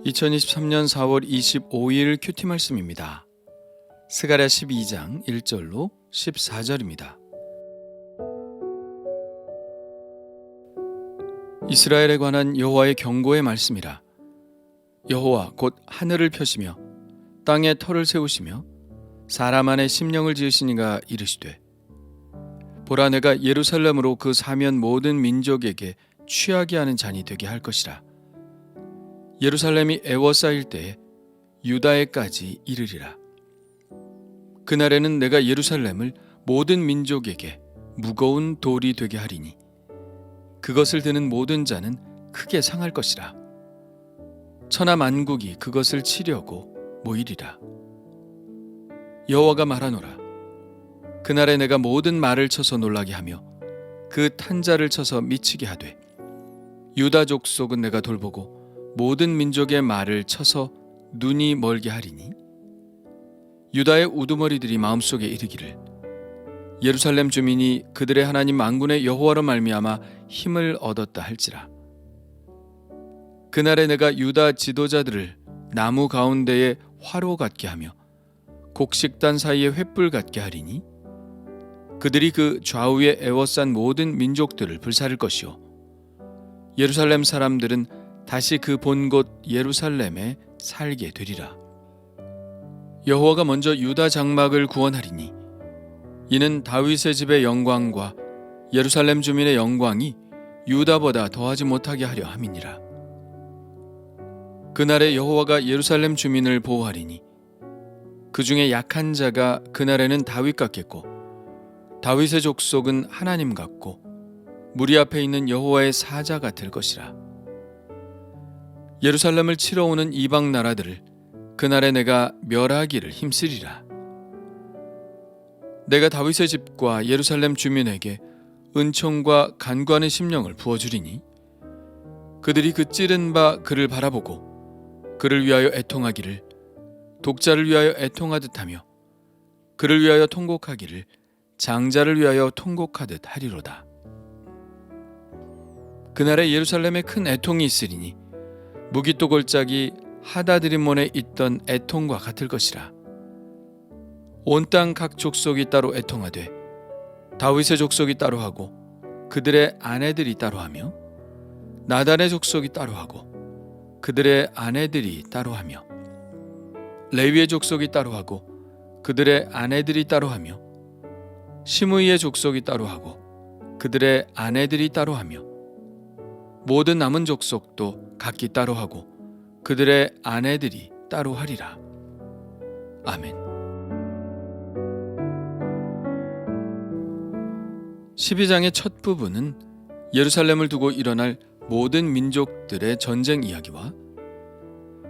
2023년 4월 25일 큐티 말씀입니다. 스가랴 12장 1절로 14절입니다. 이스라엘에 관한 여호와의 경고의 말씀이라. 여호와 곧 하늘을 펴시며 땅에 터를 세우시며 사람 안에 심령을 지으시니가 이르시되, 보라, 내가 예루살렘으로 그 사면 모든 민족에게 취하게 하는 잔이 되게 할 것이라. 예루살렘이 애워싸일 때에 유다에까지 이르리라. 그날에는 내가 예루살렘을 모든 민족에게 무거운 돌이 되게 하리니 그것을 드는 모든 자는 크게 상할 것이라. 천하 만국이 그것을 치려고 모이리라. 여호와가 말하노라. 그날에 내가 모든 말을 쳐서 놀라게 하며 그 탄자를 쳐서 미치게 하되, 유다 족속은 내가 돌보고 모든 민족의 말을 쳐서 눈이 멀게 하리니, 유다의 우두머리들이 마음속에 이르기를, 예루살렘 주민이 그들의 하나님 만군의 여호와로 말미암아 힘을 얻었다 할지라. 그날에 내가 유다 지도자들을 나무 가운데에 화로 같게 하며 곡식단 사이에 횃불 같게 하리니, 그들이 그 좌우에 에워싼 모든 민족들을 불사를 것이요, 예루살렘 사람들은 다시 그 본 곳 예루살렘에 살게 되리라. 여호와가 먼저 유다 장막을 구원하리니 이는 다윗의 집의 영광과 예루살렘 주민의 영광이 유다보다 더하지 못하게 하려 함이니라. 그날에 여호와가 예루살렘 주민을 보호하리니 그 중에 약한 자가 그날에는 다윗 같겠고, 다윗의 족속은 하나님 같고 무리 앞에 있는 여호와의 사자 같을 것이라. 예루살렘을 치러 오는 이방 나라들을 그날에 내가 멸하기를 힘쓰리라. 내가 다윗의 집과 예루살렘 주민에게 은총과 간구하는 심령을 부어주리니 그들이 그 찌른 바 그를 바라보고 그를 위하여 애통하기를 독자를 위하여 애통하듯 하며 그를 위하여 통곡하기를 장자를 위하여 통곡하듯 하리로다. 그날에 예루살렘에 큰 애통이 있으리니 무기또 골짜기 하다드림몬에 있던 애통과 같을 것이라. 온 땅 각 족속이 따로 애통하되 다윗의 족속이 따로 하고 그들의 아내들이 따로 하며, 나단의 족속이 따로 하고 그들의 아내들이 따로 하며, 레위의 족속이 따로 하고 그들의 아내들이 따로 하며, 시므이의 족속이 따로 하고 그들의 아내들이 따로 하며, 모든 남은 족속도 각기 따로 하고 그들의 아내들이 따로 하리라. 아멘. 12장의 첫 부분은 예루살렘을 두고 일어날 모든 민족들의 전쟁 이야기와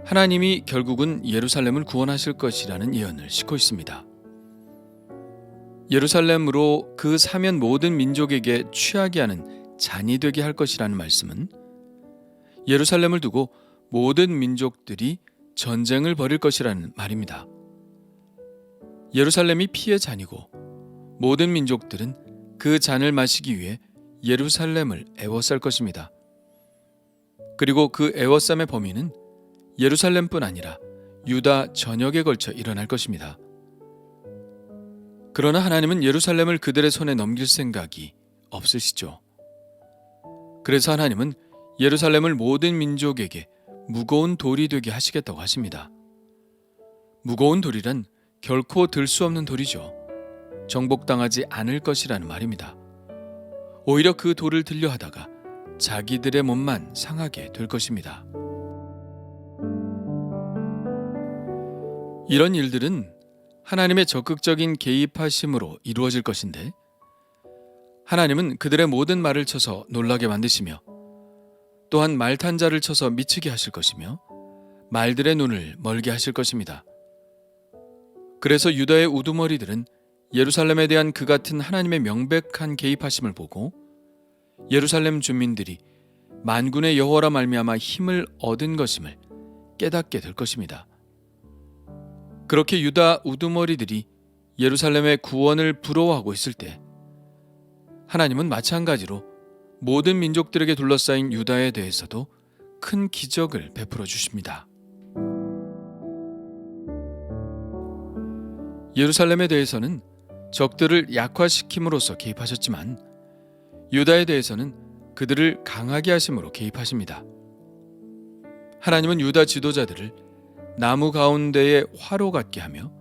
하나님이 결국은 예루살렘을 구원하실 것이라는 예언을 싣고 있습니다. 예루살렘으로 그 사면 모든 민족에게 취하게 하는 잔이 되게 할 것이라는 말씀은 예루살렘을 두고 모든 민족들이 전쟁을 벌일 것이라는 말입니다. 예루살렘이 피의 잔이고 모든 민족들은 그 잔을 마시기 위해 예루살렘을 애워쌀 것입니다. 그리고 그 애워쌈의 범위는 예루살렘뿐 아니라 유다 전역에 걸쳐 일어날 것입니다. 그러나 하나님은 예루살렘을 그들의 손에 넘길 생각이 없으시죠. 그래서 하나님은 예루살렘을 모든 민족에게 무거운 돌이 되게 하시겠다고 하십니다. 무거운 돌이란 결코 들 수 없는 돌이죠. 정복당하지 않을 것이라는 말입니다. 오히려 그 돌을 들려 하다가 자기들의 몸만 상하게 될 것입니다. 이런 일들은 하나님의 적극적인 개입하심으로 이루어질 것인데, 하나님은 그들의 모든 말을 쳐서 놀라게 만드시며 또한 말탄자를 쳐서 미치게 하실 것이며 말들의 눈을 멀게 하실 것입니다. 그래서 유다의 우두머리들은 예루살렘에 대한 그 같은 하나님의 명백한 개입하심을 보고 예루살렘 주민들이 만군의 여호와라 말미암아 힘을 얻은 것임을 깨닫게 될 것입니다. 그렇게 유다 우두머리들이 예루살렘의 구원을 부러워하고 있을 때 하나님은 마찬가지로 모든 민족들에게 둘러싸인 유다에 대해서도 큰 기적을 베풀어 주십니다. 예루살렘에 대해서는 적들을 약화시킴으로써 개입하셨지만 유다에 대해서는 그들을 강하게 하심으로 개입하십니다. 하나님은 유다 지도자들을 나무 가운데에 화로 같게 하며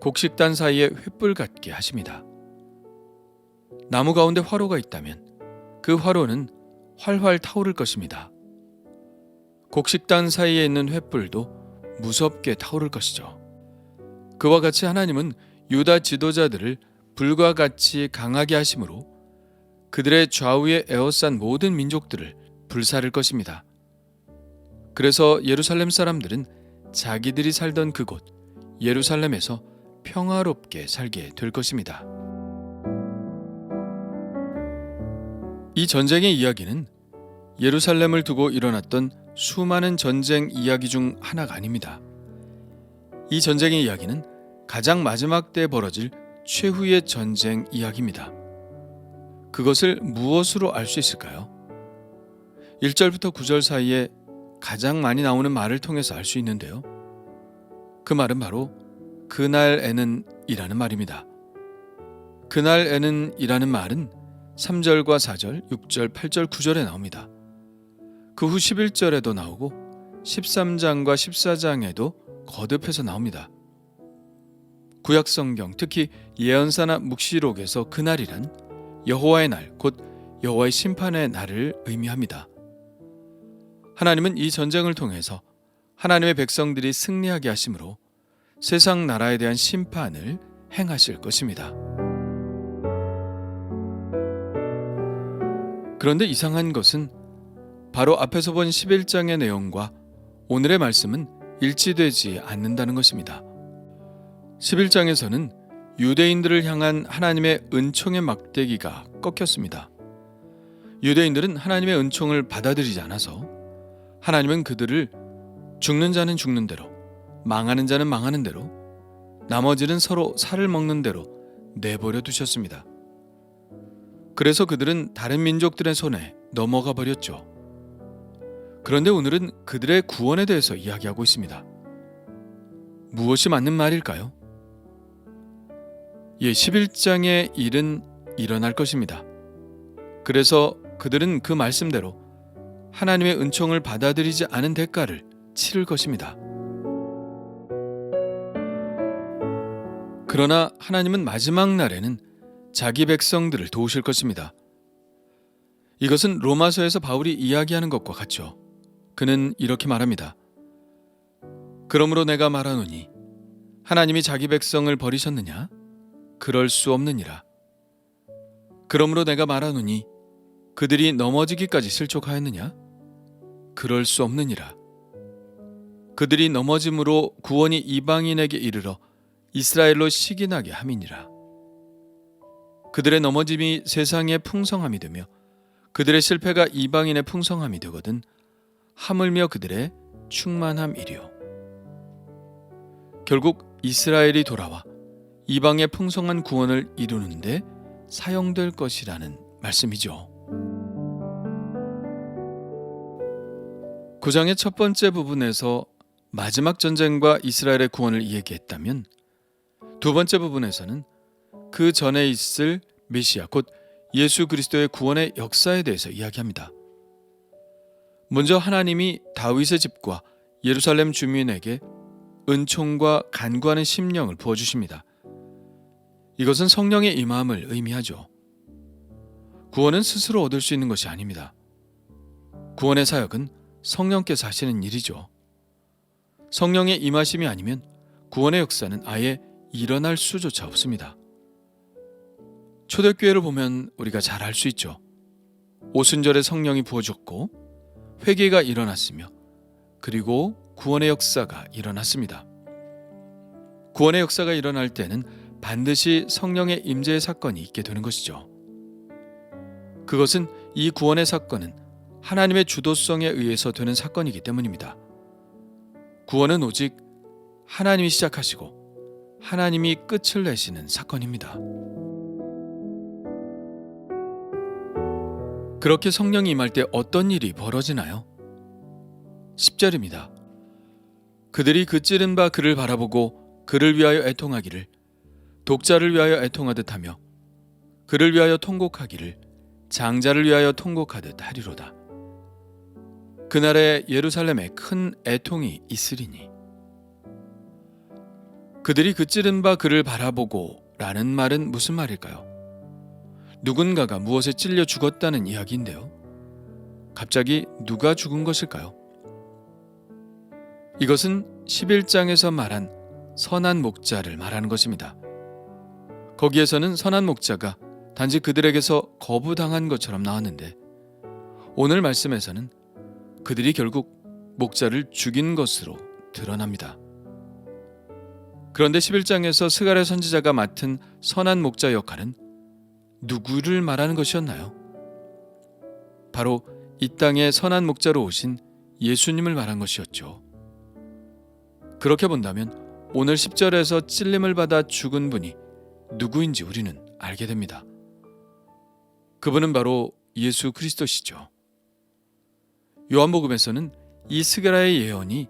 곡식단 사이에 횃불 같게 하십니다. 나무 가운데 화로가 있다면 그 화로는 활활 타오를 것입니다. 곡식단 사이에 있는 횃불도 무섭게 타오를 것이죠. 그와 같이 하나님은 유다 지도자들을 불과 같이 강하게 하심으로 그들의 좌우에 에워싼 모든 민족들을 불사를 것입니다. 그래서 예루살렘 사람들은 자기들이 살던 그곳 예루살렘에서 평화롭게 살게 될 것입니다. 이 전쟁의 이야기는 예루살렘을 두고 일어났던 수많은 전쟁 이야기 중 하나가 아닙니다. 이 전쟁의 이야기는 가장 마지막 때에 벌어질 최후의 전쟁 이야기입니다. 그것을 무엇으로 알 수 있을까요? 1절부터 9절 사이에 가장 많이 나오는 말을 통해서 알 수 있는데요. 그 말은 바로 그날에는 이라는 말입니다. 그날에는 이라는 말은 3절과 4절, 6절, 8절, 9절에 나옵니다. 그 후 11절에도 나오고 13장과 14장에도 거듭해서 나옵니다. 구약성경, 특히 예언사나 묵시록에서 그날이란 여호와의 날, 곧 여호와의 심판의 날을 의미합니다. 하나님은 이 전쟁을 통해서 하나님의 백성들이 승리하게 하심으로 세상 나라에 대한 심판을 행하실 것입니다. 그런데 이상한 것은 바로 앞에서 본 11장의 내용과 오늘의 말씀은 일치되지 않는다는 것입니다. 11장에서는 유대인들을 향한 하나님의 은총의 막대기가 꺾였습니다. 유대인들은 하나님의 은총을 받아들이지 않아서 하나님은 그들을 죽는 자는 죽는 대로, 망하는 자는 망하는 대로, 나머지는 서로 살을 먹는 대로 내버려 두셨습니다. 그래서 그들은 다른 민족들의 손에 넘어가 버렸죠. 그런데 오늘은 그들의 구원에 대해서 이야기하고 있습니다. 무엇이 맞는 말일까요? 11장의 일은 일어날 것입니다. 그래서 그들은 그 말씀대로 하나님의 은총을 받아들이지 않은 대가를 치를 것입니다. 그러나 하나님은 마지막 날에는 자기 백성들을 도우실 것입니다. 이것은 로마서에서 바울이 이야기하는 것과 같죠. 그는 이렇게 말합니다. 그러므로 내가 말하노니 하나님이 자기 백성을 버리셨느냐? 그럴 수 없느니라. 그러므로 내가 말하노니 그들이 넘어지기까지 실족하였느냐? 그럴 수 없느니라. 그들이 넘어짐으로 구원이 이방인에게 이르러 이스라엘로 시기나게 함이니라. 그들의 넘어짐이 세상의 풍성함이 되며 그들의 실패가 이방인의 풍성함이 되거든 하물며 그들의 충만함이리요. 결국 이스라엘이 돌아와 이방의 풍성한 구원을 이루는데 사용될 것이라는 말씀이죠. 9장의 첫 번째 부분에서 마지막 전쟁과 이스라엘의 구원을 이야기했다면 두 번째 부분에서는 그 전에 있을 메시아 곧 예수 그리스도의 구원의 역사에 대해서 이야기합니다. 먼저 하나님이 다윗의 집과 예루살렘 주민에게 은총과 간구하는 심령을 부어주십니다. 이것은 성령의 임함을 의미하죠. 구원은 스스로 얻을 수 있는 것이 아닙니다. 구원의 사역은 성령께서 하시는 일이죠. 성령의 임하심이 아니면 구원의 역사는 아예 일어날 수조차 없습니다. 초대교회를 보면 우리가 잘 알 수 있죠. 오순절에 성령이 부어졌고 회개가 일어났으며 그리고 구원의 역사가 일어났습니다. 구원의 역사가 일어날 때는 반드시 성령의 임재의 사건이 있게 되는 것이죠. 그것은 이 구원의 사건은 하나님의 주도성에 의해서 되는 사건이기 때문입니다. 구원은 오직 하나님이 시작하시고 하나님이 끝을 내시는 사건입니다. 그렇게 성령이 임할 때 어떤 일이 벌어지나요? 10절입니다. 그들이 그 찌른 바 그를 바라보고 그를 위하여 애통하기를 독자를 위하여 애통하듯 하며 그를 위하여 통곡하기를 장자를 위하여 통곡하듯 하리로다. 그날에 예루살렘에 큰 애통이 있으리니 그들이 그 찌른 바 그를 바라보고 라는 말은 무슨 말일까요? 누군가가 무엇에 찔려 죽었다는 이야기인데요. 갑자기 누가 죽은 것일까요? 이것은 11장에서 말한 선한 목자를 말하는 것입니다. 거기에서는 선한 목자가 단지 그들에게서 거부당한 것처럼 나왔는데 오늘 말씀에서는 그들이 결국 목자를 죽인 것으로 드러납니다. 그런데 11장에서 스가랴 선지자가 맡은 선한 목자 역할은 누구를 말하는 것이었나요? 바로 이 땅에 선한 목자로 오신 예수님을 말한 것이었죠. 그렇게 본다면 오늘 10절에서 찔림을 받아 죽은 분이 누구인지 우리는 알게 됩니다. 그분은 바로 예수 그리스도시죠. 요한복음에서는 이 스가랴의 예언이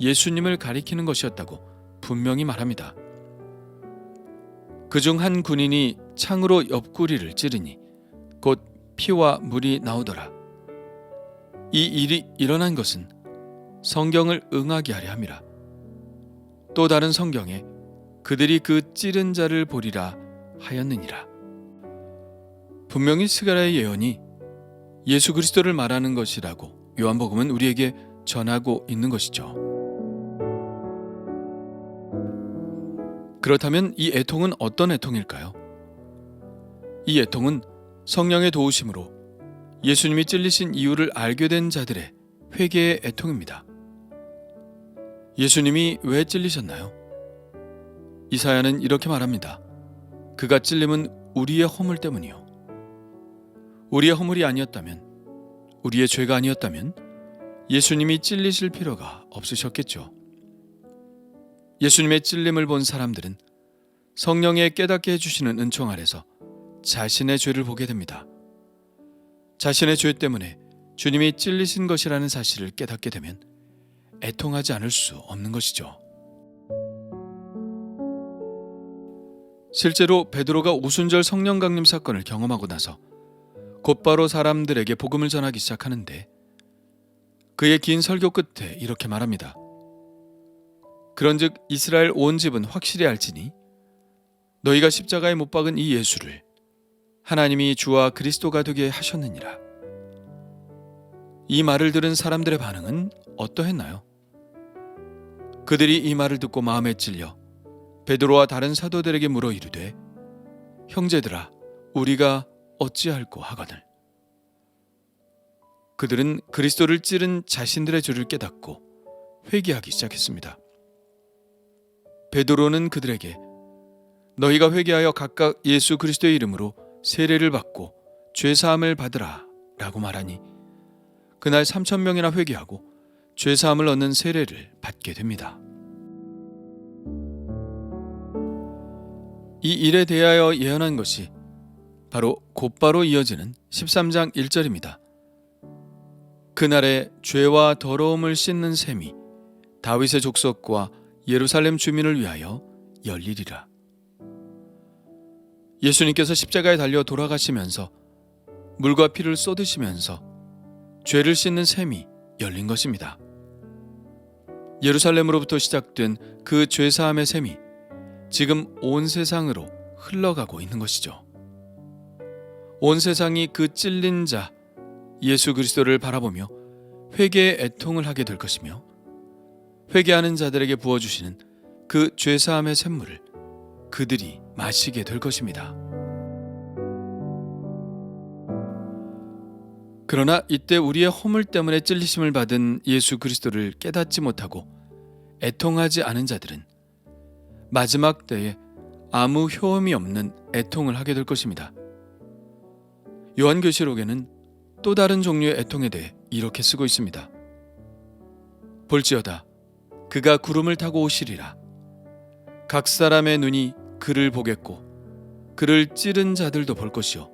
예수님을 가리키는 것이었다고 분명히 말합니다. 그중 한 군인이 창으로 옆구리를 찌르니 곧 피와 물이 나오더라. 이 일이 일어난 것은 성경을 응하게 하려 함이라. 또 다른 성경에 그들이 그 찌른 자를 보리라 하였느니라. 분명히 스가랴의 예언이 예수 그리스도를 말하는 것이라고 요한복음은 우리에게 전하고 있는 것이죠. 그렇다면 이 애통은 어떤 애통일까요? 이 애통은 성령의 도우심으로 예수님이 찔리신 이유를 알게 된 자들의 회개의 애통입니다. 예수님이 왜 찔리셨나요? 이사야는 이렇게 말합니다. 그가 찔림은 우리의 허물 때문이요. 우리의 허물이 아니었다면, 우리의 죄가 아니었다면 예수님이 찔리실 필요가 없으셨겠죠. 예수님의 찔림을 본 사람들은 성령의 깨닫게 해주시는 은총 아래서 자신의 죄를 보게 됩니다. 자신의 죄 때문에 주님이 찔리신 것이라는 사실을 깨닫게 되면 애통하지 않을 수 없는 것이죠. 실제로 베드로가 오순절 성령 강림 사건을 경험하고 나서 곧바로 사람들에게 복음을 전하기 시작하는데 그의 긴 설교 끝에 이렇게 말합니다. 그런즉 이스라엘 온 집은 확실히 알지니 너희가 십자가에 못 박은 이 예수를 하나님이 주와 그리스도가 되게 하셨느니라. 이 말을 들은 사람들의 반응은 어떠했나요? 그들이 이 말을 듣고 마음에 찔려 베드로와 다른 사도들에게 물어 이르되 형제들아 우리가 어찌할꼬 하거늘. 그들은 그리스도를 찌른 자신들의 죄를 깨닫고 회개하기 시작했습니다. 베드로는 그들에게 너희가 회개하여 각각 예수 그리스도의 이름으로 세례를 받고 죄사함을 받으라 라고 말하니 그날 3,000명이나 회개하고 죄사함을 얻는 세례를 받게 됩니다. 이 일에 대하여 예언한 것이 바로 곧바로 이어지는 13장 1절입니다. 그날에 죄와 더러움을 씻는 셈이 다윗의 족속과 예루살렘 주민을 위하여 열리리라. 예수님께서 십자가에 달려 돌아가시면서 물과 피를 쏟으시면서 죄를 씻는 셈이 열린 것입니다. 예루살렘으로부터 시작된 그 죄사함의 셈이 지금 온 세상으로 흘러가고 있는 것이죠. 온 세상이 그 찔린 자 예수 그리스도를 바라보며 회개의 애통을 하게 될 것이며 회개하는 자들에게 부어주시는 그 죄사함의 샘물을 그들이 마시게 될 것입니다. 그러나 이때 우리의 허물 때문에 찔리심을 받은 예수 그리스도를 깨닫지 못하고 애통하지 않은 자들은 마지막 때에 아무 효험이 없는 애통을 하게 될 것입니다. 요한계시록에는 또 다른 종류의 애통에 대해 이렇게 쓰고 있습니다. 볼지어다 그가 구름을 타고 오시리라. 각 사람의 눈이 그를 보겠고 그를 찌른 자들도 볼 것이요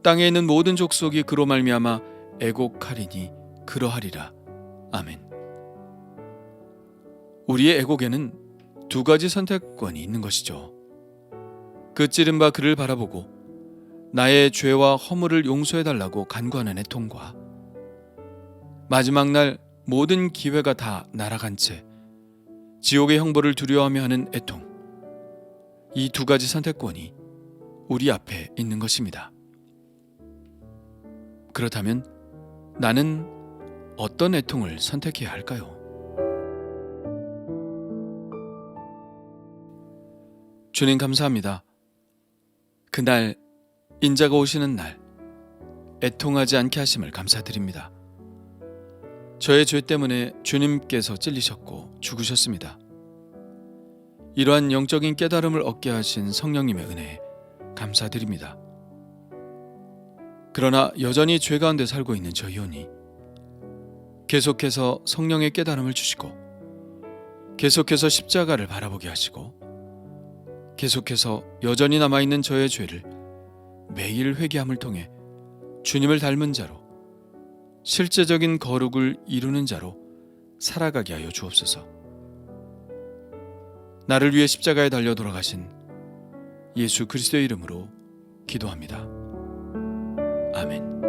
땅에 있는 모든 족속이 그로 말미암아 애곡하리니 그러하리라. 아멘. 우리의 애곡에는 두 가지 선택권이 있는 것이죠. 그 찌른 바 그를 바라보고 나의 죄와 허물을 용서해달라고 간구하는 애통과 마지막 날 모든 기회가 다 날아간 채 지옥의 형벌을 두려워하며 하는 애통, 이 두 가지 선택권이 우리 앞에 있는 것입니다. 그렇다면 나는 어떤 애통을 선택해야 할까요? 주님 감사합니다. 그날 인자가 오시는 날 애통하지 않게 하심을 감사드립니다. 저의 죄 때문에 주님께서 찔리셨고 죽으셨습니다. 이러한 영적인 깨달음을 얻게 하신 성령님의 은혜에 감사드립니다. 그러나 여전히 죄 가운데 살고 있는 저희오니 계속해서 성령의 깨달음을 주시고 계속해서 십자가를 바라보게 하시고 계속해서 여전히 남아있는 저의 죄를 매일 회개함을 통해 주님을 닮은 자로 실제적인 거룩을 이루는 자로 살아가게 하여 주옵소서. 나를 위해 십자가에 달려 돌아가신 예수 그리스도의 이름으로 기도합니다. 아멘.